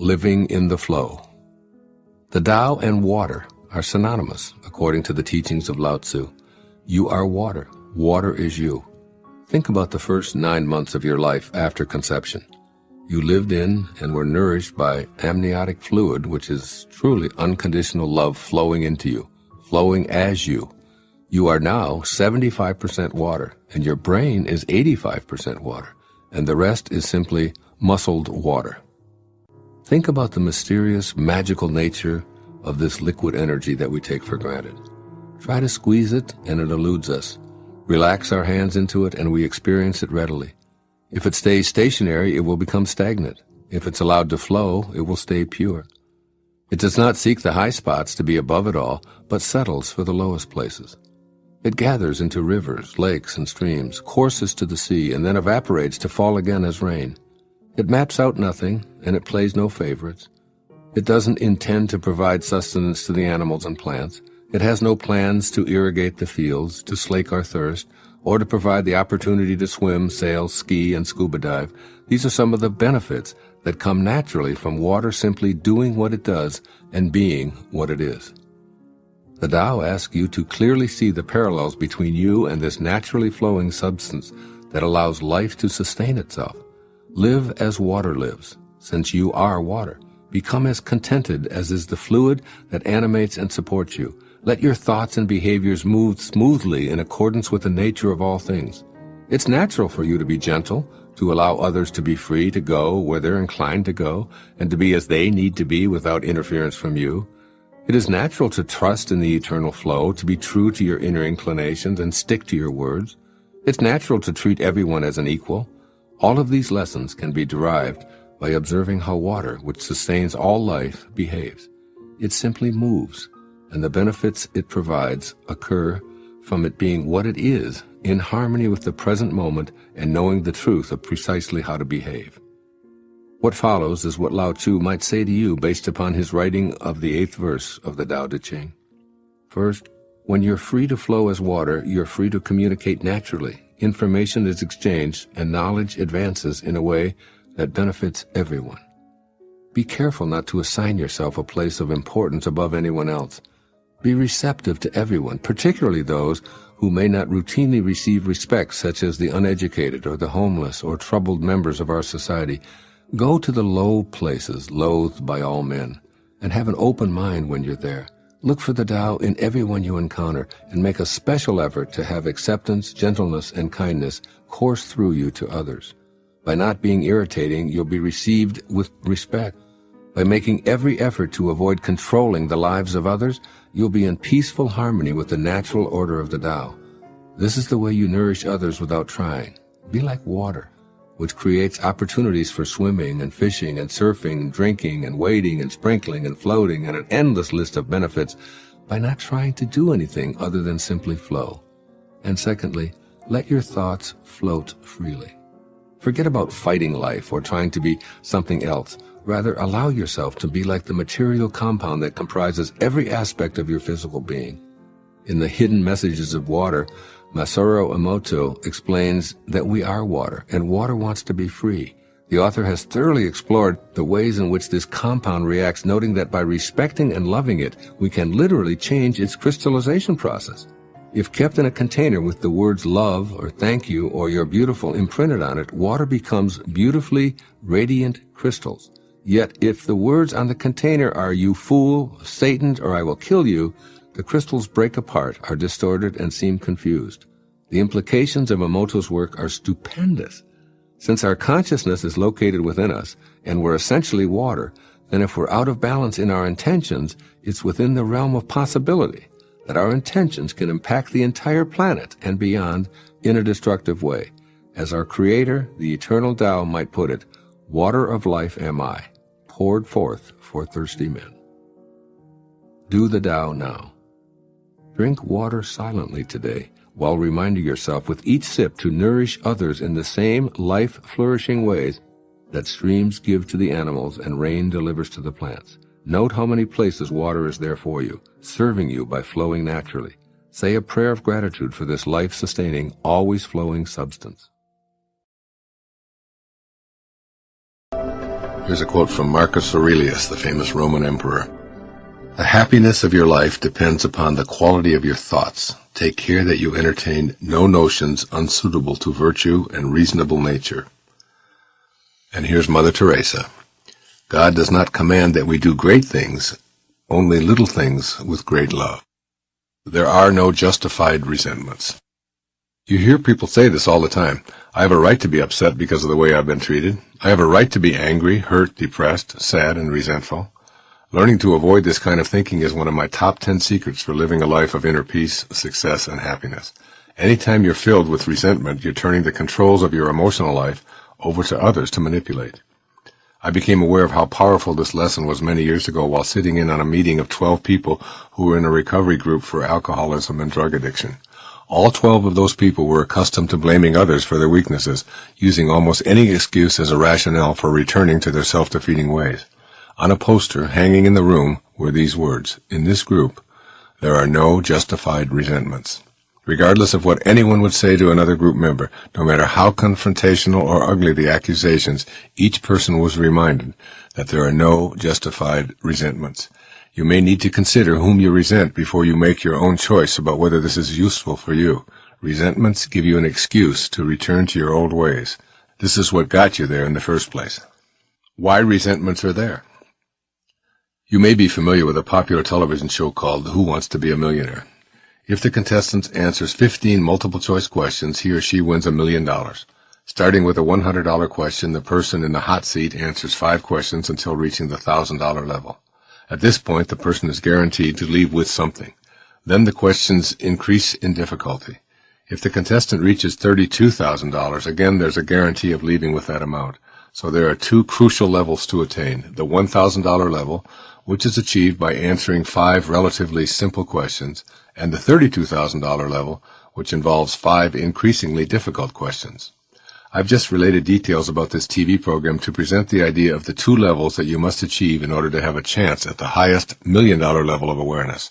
living in the flow. The Tao and water are synonymous, according to the teachings of Lao Tzu. You are water. Water is you. Think about the first 9 months of your life after conception. You lived in and were nourished by amniotic fluid, which is truly unconditional love flowing into you, flowing as you. You are now 75% water, and your brain is 85% water, and the rest is simply muscled water. Think about the mysterious, magical nature of this liquid energy that we take for granted. Try to squeeze it, and it eludes us. Relax our hands into it, and we experience it readily. If it stays stationary, it will become stagnant. If it's allowed to flow, it will stay pure. It does not seek the high spots to be above it all, but settles for the lowest places. It gathers into rivers, lakes, and streams, courses to the sea, and then evaporates to fall again as rain. It maps out nothing, and it plays no favorites. It doesn't intend to provide sustenance to the animals and plants. It has no plans to irrigate the fields, to slake our thirst, or to provide the opportunity to swim, sail, ski, and scuba dive. These are some of the benefits that come naturally from water simply doing what it does and being what it is. The Tao asks you to clearly see the parallels between you and this naturally flowing substance that allows life to sustain itself. Live as water lives, since you are water. Become as contented as is the fluid that animates and supports you. Let your thoughts and behaviors move smoothly in accordance with the nature of all things. It's natural for you to be gentle, to allow others to be free to go where they're inclined to go, and to be as they need to be without interference from you. It is natural to trust in the eternal flow, to be true to your inner inclinations and stick to your words. It's natural to treat everyone as an equal. All of these lessons can be derived by observing how water, which sustains all life, behaves. It simply moves, and the benefits it provides occur from it being what it is, in harmony with the present moment and knowing the truth of precisely how to behave. What follows is what Lao Tzu might say to you based upon his writing of the 8th verse of the Tao Te Ching. First, when you're free to flow as water, you're free to communicate naturally. Information is exchanged and knowledge advances in a way that benefits everyone. Be careful not to assign yourself a place of importance above anyone else. Be receptive to everyone, particularly those who may not routinely receive respect, such as the uneducated or the homeless or troubled members of our society. Go to the low places loathed by all men, and have an open mind when you're there. Look for the Tao in everyone you encounter, and make a special effort to have acceptance, gentleness, and kindness course through you to others. By not being irritating, you'll be received with respect. By making every effort to avoid controlling the lives of others, you'll be in peaceful harmony with the natural order of the Tao. This is the way you nourish others without trying. Be like water, which creates opportunities for swimming and fishing and surfing and drinking and wading and sprinkling and floating and an endless list of benefits by not trying to do anything other than simply flow. And secondly, let your thoughts float freely. Forget about fighting life or trying to be something else. Rather, allow yourself to be like the material compound that comprises every aspect of your physical being. In the Hidden Messages of Water, Masaru Emoto explains that we are water, and water wants to be free. The author has thoroughly explored the ways in which this compound reacts, noting that by respecting and loving it, we can literally change its crystallization process. If kept in a container with the words love or thank you or you're beautiful imprinted on it, water becomes beautifully radiant crystals. Yet if the words on the container are you fool, Satan, or I will kill you, the crystals break apart, are distorted, and seem confused. The implications of Emoto's work are stupendous. Since our consciousness is located within us, and we're essentially water, then if we're out of balance in our intentions, it's within the realm of possibility that our intentions can impact the entire planet and beyond in a destructive way. As our Creator, the eternal Tao, might put it, water of life am I, poured forth for thirsty men. Do the Tao now. Drink water silently today, while reminding yourself with each sip to nourish others in the same life-flourishing ways that streams give to the animals and rain delivers to the plants. Note how many places water is there for you, serving you by flowing naturally. Say a prayer of gratitude for this life-sustaining, always-flowing substance. Here's a quote from Marcus Aurelius, the famous Roman emperor. The happiness of your life depends upon the quality of your thoughts. Take care that you entertain no notions unsuitable to virtue and reasonable nature. And here's Mother Teresa. God does not command that we do great things, only little things with great love. There are no justified resentments. You hear people say this all the time. I have a right to be upset because of the way I've been treated. I have a right to be angry, hurt, depressed, sad, and resentful. Learning to avoid this kind of thinking is one of my top 10 secrets for living a life of inner peace, success, and happiness. Anytime you're filled with resentment, you're turning the controls of your emotional life over to others to manipulate. I became aware of how powerful this lesson was many years ago while sitting in on a meeting of 12 people who were in a recovery group for alcoholism and drug addiction. All 12 of those people were accustomed to blaming others for their weaknesses, using almost any excuse as a rationale for returning to their self-defeating ways. On a poster hanging in the room were these words, "In this group, there are no justified resentments." Regardless of what anyone would say to another group member, no matter how confrontational or ugly the accusations, each person was reminded that there are no justified resentments. You may need to consider whom you resent before you make your own choice about whether this is useful for you. Resentments give you an excuse to return to your old ways. This is what got you there in the first place. Why resentments are there? You may be familiar with a popular television show called Who Wants to Be a Millionaire? If the contestant answers 15 multiple-choice questions, he or she wins $1 million. Starting with a $100 question, the person in the hot seat answers 5 questions until reaching the $1,000 level. At this point, the person is guaranteed to leave with something. Then the questions increase in difficulty. If the contestant reaches $32,000, again there's a guarantee of leaving with that amount. So there are 2 crucial levels to attain. The $1,000 level, which is achieved by answering 5 relatively simple questions, and the $32,000 level, which involves 5 increasingly difficult questions. I've just related details about this TV program to present the idea of the 2 levels that you must achieve in order to have a chance at the highest $1 million level of awareness.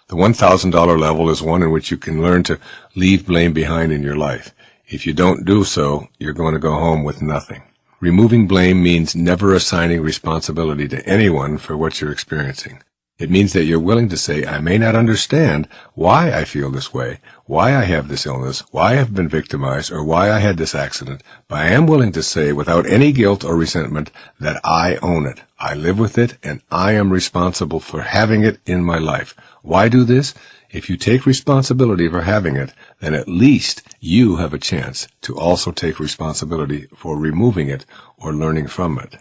The $1,000 level is one in which you can learn to leave blame behind in your life. If you don't do so, you're going to go home with nothing. Removing blame means never assigning responsibility to anyone for what you're experiencing. It means that you're willing to say, I may not understand why I feel this way, why I have this illness, why I've been victimized, or why I had this accident, but I am willing to say without any guilt or resentment that I own it, I live with it, and I am responsible for having it in my life. Why do this? If you take responsibility for having it, then at least you have a chance to also take responsibility for removing it or learning from it.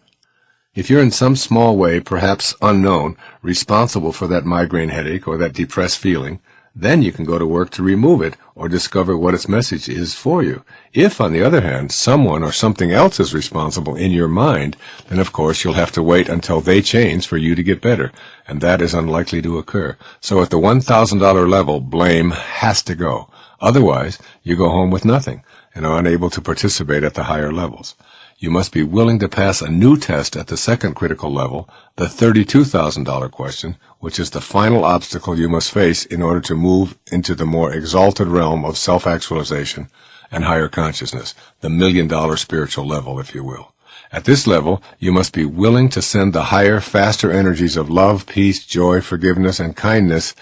If you're in some small way, perhaps unknown, responsible for that migraine headache or that depressed feeling, then you can go to work to remove it or discover what its message is for you. If, on the other hand, someone or something else is responsible in your mind, then of course you'll have to wait until they change for you to get better, and that is unlikely to occur. So at the $1,000 level, blame has to go. Otherwise, you go home with nothing and are unable to participate at the higher levels. You must be willing to pass a new test at the second critical level, the $32,000 question, which is the final obstacle you must face in order to move into the more exalted realm of self-actualization and higher consciousness, the $1 million spiritual level, if you will. At this level, you must be willing to send the higher, faster energies of love, peace, joy, forgiveness, and kindness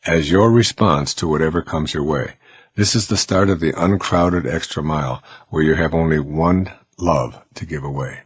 as your response to whatever comes your way. This is the start of the uncrowded extra mile, where you have only one love to give away.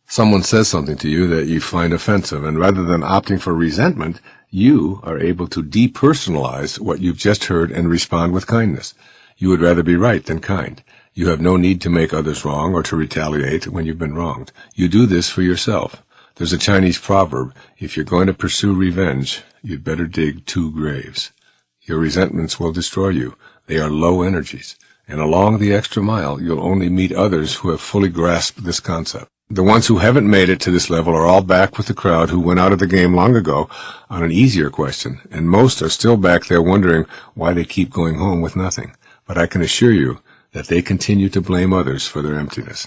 Someone says something to you that you find offensive, and rather than opting for resentment, you are able to depersonalize what you've just heard and respond with kindness. You would rather be right than kind. You have no need to make others wrong or to retaliate when you've been wronged. You do this for yourself. There's a Chinese proverb, if you're going to pursue revenge, you'd better dig 2 graves. Your resentments will destroy you. They are low energies. And along the extra mile, you'll only meet others who have fully grasped this concept. The ones who haven't made it to this level are all back with the crowd who went out of the game long ago on an easier question, and most are still back there wondering why they keep going home with nothing. But I can assure you that they continue to blame others for their emptiness.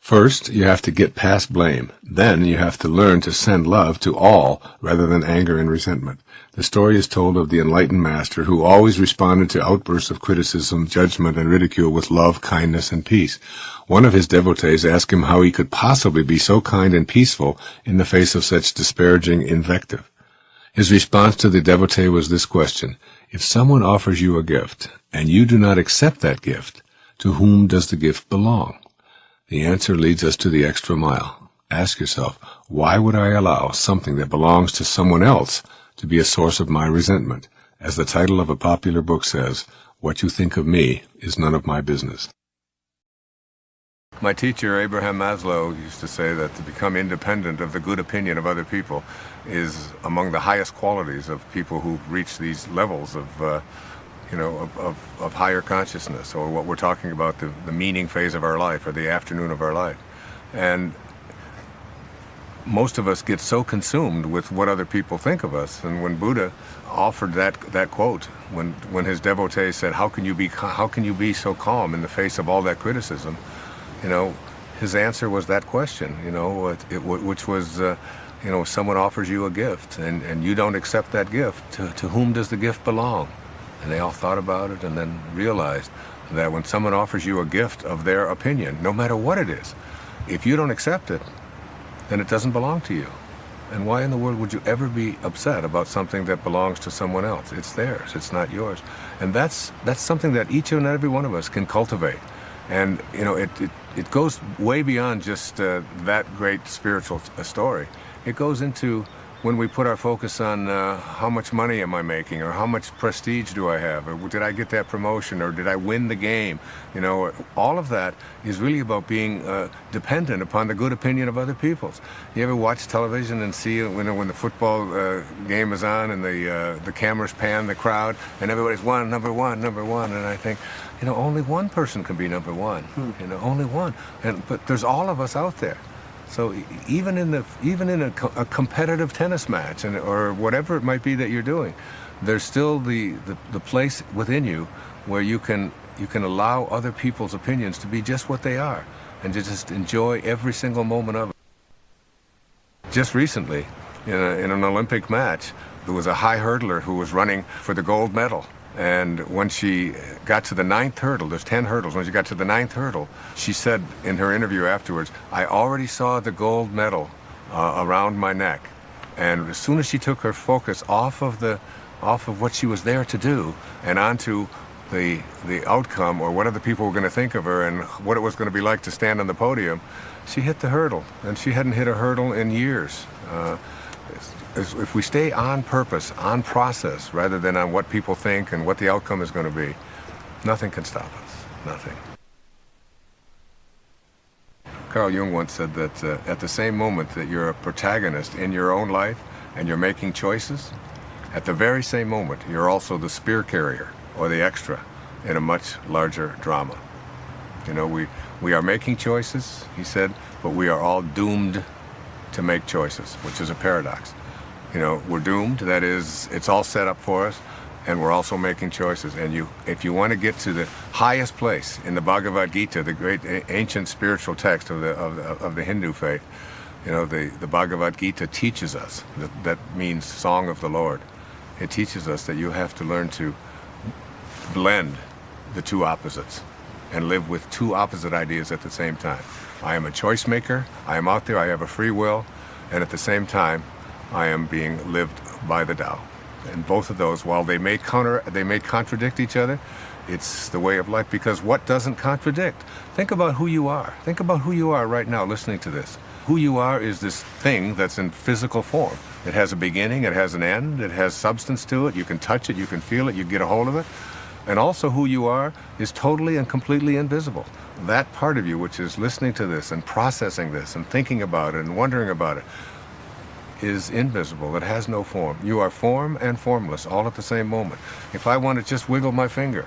First, you have to get past blame. Then you have to learn to send love to all rather than anger and resentment. The story is told of the enlightened master who always responded to outbursts of criticism, judgment, and ridicule with love, kindness, and peace. One of his devotees asked him how he could possibly be so kind and peaceful in the face of such disparaging invective. His response to the devotee was this question: if someone offers you a gift, and you do not accept that gift, to whom does the gift belong? The answer leads us to the extra mile. Ask yourself, why would I allow something that belongs to someone else to be a source of my resentment? As the title of a popular book says, what you think of me is none of my business. My teacher, Abraham Maslow, used to say that to become independent of the good opinion of other people is among the highest qualities of people who reach these levels of higher consciousness, or what we're talking about, the meaning phase of our life, or the afternoon of our life. And most of us get so consumed with what other people think of us. And when Buddha offered that quote, when his devotee said, how can you be so calm in the face of all that criticism? His answer was that question, which was, someone offers you a gift and you don't accept that gift, to whom does the gift belong? And they all thought about it and then realized that when someone offers you a gift of their opinion, no matter what it is, if you don't accept it, then it doesn't belong to you. And why in the world would you ever be upset about something that belongs to someone else? It's theirs, it's not yours. And that's something that each and every one of us can cultivate. And it goes way beyond just that great spiritual story. It goes into when we put our focus on how much money am I making, or how much prestige do I have, or did I get that promotion, or did I win the game? All of that is really about being dependent upon the good opinion of other people. You ever watch television and see when the football game is on and the cameras pan the crowd and everybody's number one, and I think, only one person can be number one. Only one. But there's all of us out there. So even in a competitive tennis match, or whatever it might be that you're doing, there's still the place within you where you can allow other people's opinions to be just what they are, and to just enjoy every single moment of it. Just recently, in an Olympic match, there was a high hurdler who was running for the gold medal. And when she got to the 9th hurdle, there's 10 hurdles, when she got to the 9th hurdle, she said in her interview afterwards, I already saw the gold medal around my neck. And as soon as she took her focus off of what she was there to do and onto the outcome, or what other people were going to think of her and what it was going to be like to stand on the podium, she hit the hurdle. And she hadn't hit a hurdle in years. If we stay on purpose, on process, rather than on what people think and what the outcome is going to be, nothing can stop us. Nothing. Carl Jung once said that at the same moment that you're a protagonist in your own life and you're making choices, at the very same moment you're also the spear carrier, or the extra, in a much larger drama. We are making choices, he said, but we are all doomed to make choices, which is a paradox. We're doomed, that is, it's all set up for us, and we're also making choices. And if you want to get to the highest place in the Bhagavad Gita, the great ancient spiritual text of the Hindu faith, the Bhagavad Gita teaches us, that means Song of the Lord. It teaches us that you have to learn to blend the two opposites and live with two opposite ideas at the same time. I am a choice maker, I am out there, I have a free will, and at the same time, I am being lived by the Tao. And both of those, while they may contradict each other, it's the way of life, because what doesn't contradict? Think about who you are. Think about who you are right now listening to this. Who you are is this thing that's in physical form. It has a beginning, it has an end, it has substance to it, you can touch it, you can feel it, you get a hold of it. And also who you are is totally and completely invisible. That part of you which is listening to this and processing this and thinking about it and wondering about it is invisible. It has no form. You are form and formless all at the same moment. If I want to just wiggle my finger,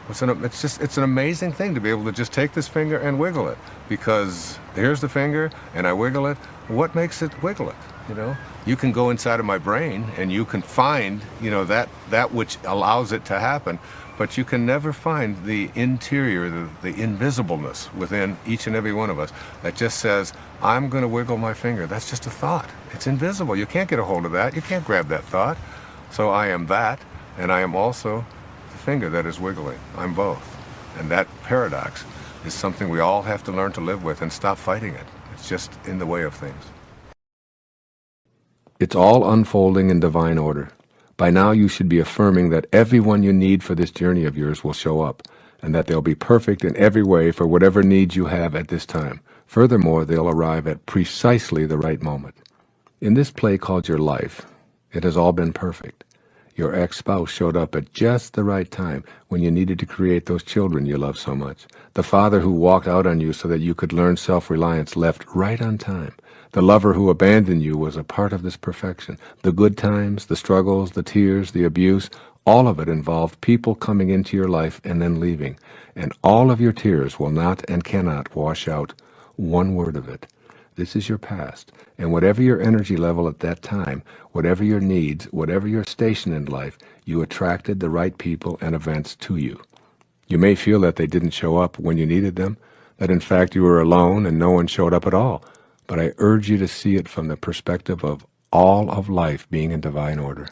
it's an amazing thing to be able to just take this finger and wiggle it, because here's the finger and I wiggle it. What makes it wiggle it? You can go inside of my brain and you can find that which allows it to happen, but you can never find the interior, the invisibleness within each and every one of us that just says, I'm going to wiggle my finger. That's just a thought. It's invisible. You can't get a hold of that. You can't grab that thought. So I am that, and I am also the finger that is wiggling. I'm both. And that paradox is something we all have to learn to live with and stop fighting it. It's just in the way of things. It's all unfolding in divine order. By now you should be affirming that everyone you need for this journey of yours will show up, and that they'll be perfect in every way for whatever needs you have at this time. Furthermore, they'll arrive at precisely the right moment. In this play called your life, it has all been perfect. Your ex-spouse showed up at just the right time when you needed to create those children you love so much. The father who walked out on you so that you could learn self-reliance left right on time. The lover who abandoned you was a part of this perfection. The good times, the struggles, the tears, the abuse, all of it involved people coming into your life and then leaving. And all of your tears will not and cannot wash out one word of it. This is your past, and whatever your energy level at that time, whatever your needs, whatever your station in life, you attracted the right people and events to you. You may feel that they didn't show up when you needed them, that in fact you were alone and no one showed up at all, but I urge you to see it from the perspective of all of life being in divine order.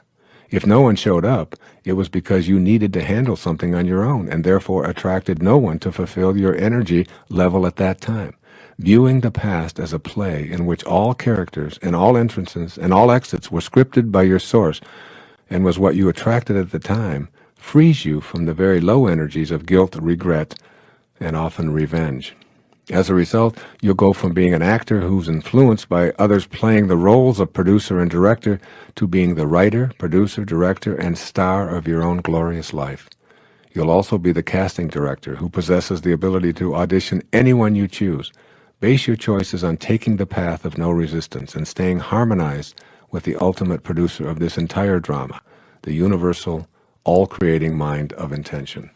If no one showed up, it was because you needed to handle something on your own and therefore attracted no one to fulfill your energy level at that time. Viewing the past as a play in which all characters and all entrances and all exits were scripted by your source and was what you attracted at the time frees you from the very low energies of guilt, regret, and often revenge. As a result, you'll go from being an actor who's influenced by others playing the roles of producer and director to being the writer, producer, director, and star of your own glorious life. You'll also be the casting director who possesses the ability to audition anyone you choose. Base your choices on taking the path of no resistance and staying harmonized with the ultimate producer of this entire drama, the universal, all-creating mind of intention.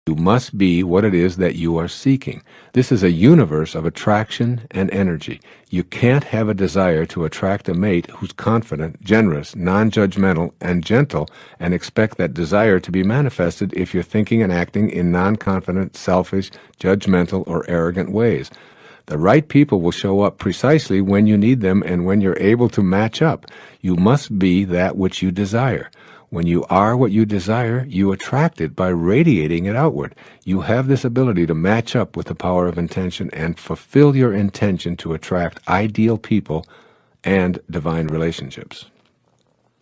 You must be what it is that you are seeking. This is a universe of attraction and energy. You can't have a desire to attract a mate who's confident, generous, non-judgmental, and gentle and expect that desire to be manifested if you're thinking and acting in non-confident, selfish, judgmental, or arrogant ways. The right people will show up precisely when you need them and when you're able to match up. You must be that which you desire. When you are what you desire, you attract it by radiating it outward. You have this ability to match up with the power of intention and fulfill your intention to attract ideal people and divine relationships.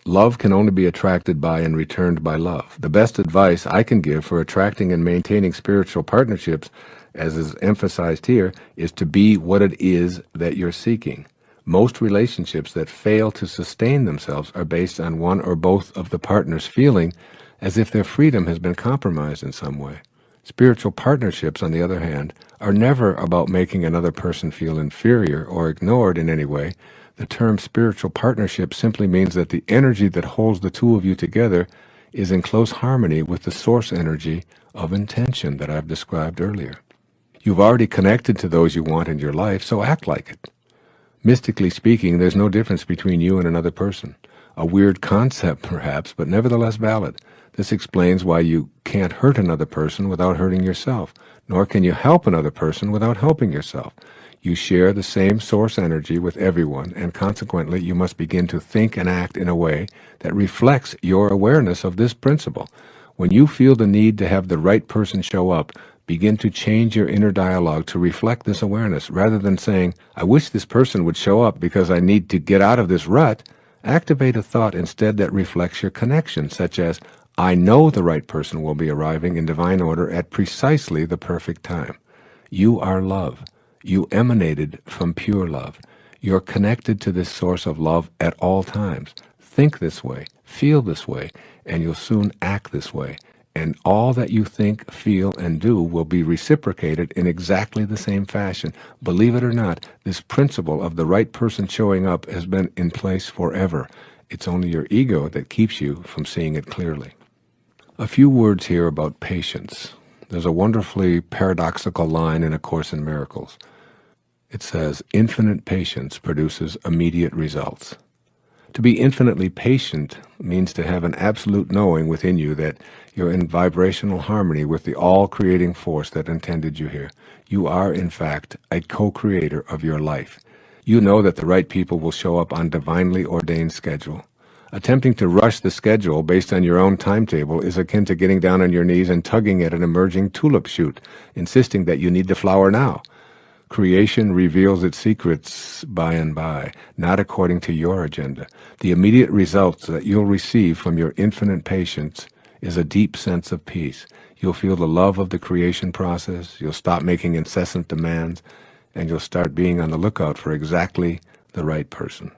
Love can only be attracted by and returned by love. The best advice I can give for attracting and maintaining spiritual partnerships, as is emphasized here, is to be what it is that you're seeking. Most relationships that fail to sustain themselves are based on one or both of the partners feeling as if their freedom has been compromised in some way. Spiritual partnerships, on the other hand, are never about making another person feel inferior or ignored in any way. The term spiritual partnership simply means that the energy that holds the two of you together is in close harmony with the source energy of intention that I've described earlier. You've already connected to those you want in your life, so act like it. Mystically speaking, there's no difference between you and another person. A weird concept, perhaps, but nevertheless valid. This explains why you can't hurt another person without hurting yourself, nor can you help another person without helping yourself. You share the same source energy with everyone, and consequently you must begin to think and act in a way that reflects your awareness of this principle. When you feel the need to have the right person show up, begin to change your inner dialogue to reflect this awareness. Rather than saying, I wish this person would show up because I need to get out of this rut, activate a thought instead that reflects your connection, such as, I know the right person will be arriving in divine order at precisely the perfect time. You are love. You emanated from pure love. You're connected to this source of love at all times. Think this way, feel this way, and you'll soon act this way. And all that you think, feel, and do will be reciprocated in exactly the same fashion. Believe it or not, this principle of the right person showing up has been in place forever. It's only your ego that keeps you from seeing it clearly. A few words here about patience. There's a wonderfully paradoxical line in A Course in Miracles. It says, infinite patience produces immediate results. To be infinitely patient means to have an absolute knowing within you that you're in vibrational harmony with the all-creating force that intended you here. You are, in fact, a co-creator of your life. You know that the right people will show up on divinely ordained schedule. Attempting to rush the schedule based on your own timetable is akin to getting down on your knees and tugging at an emerging tulip shoot, insisting that you need the flower now. Creation reveals its secrets by and by, not according to your agenda. The immediate results that you'll receive from your infinite patience is a deep sense of peace. You'll feel the love of the creation process, you'll stop making incessant demands, and you'll start being on the lookout for exactly the right person.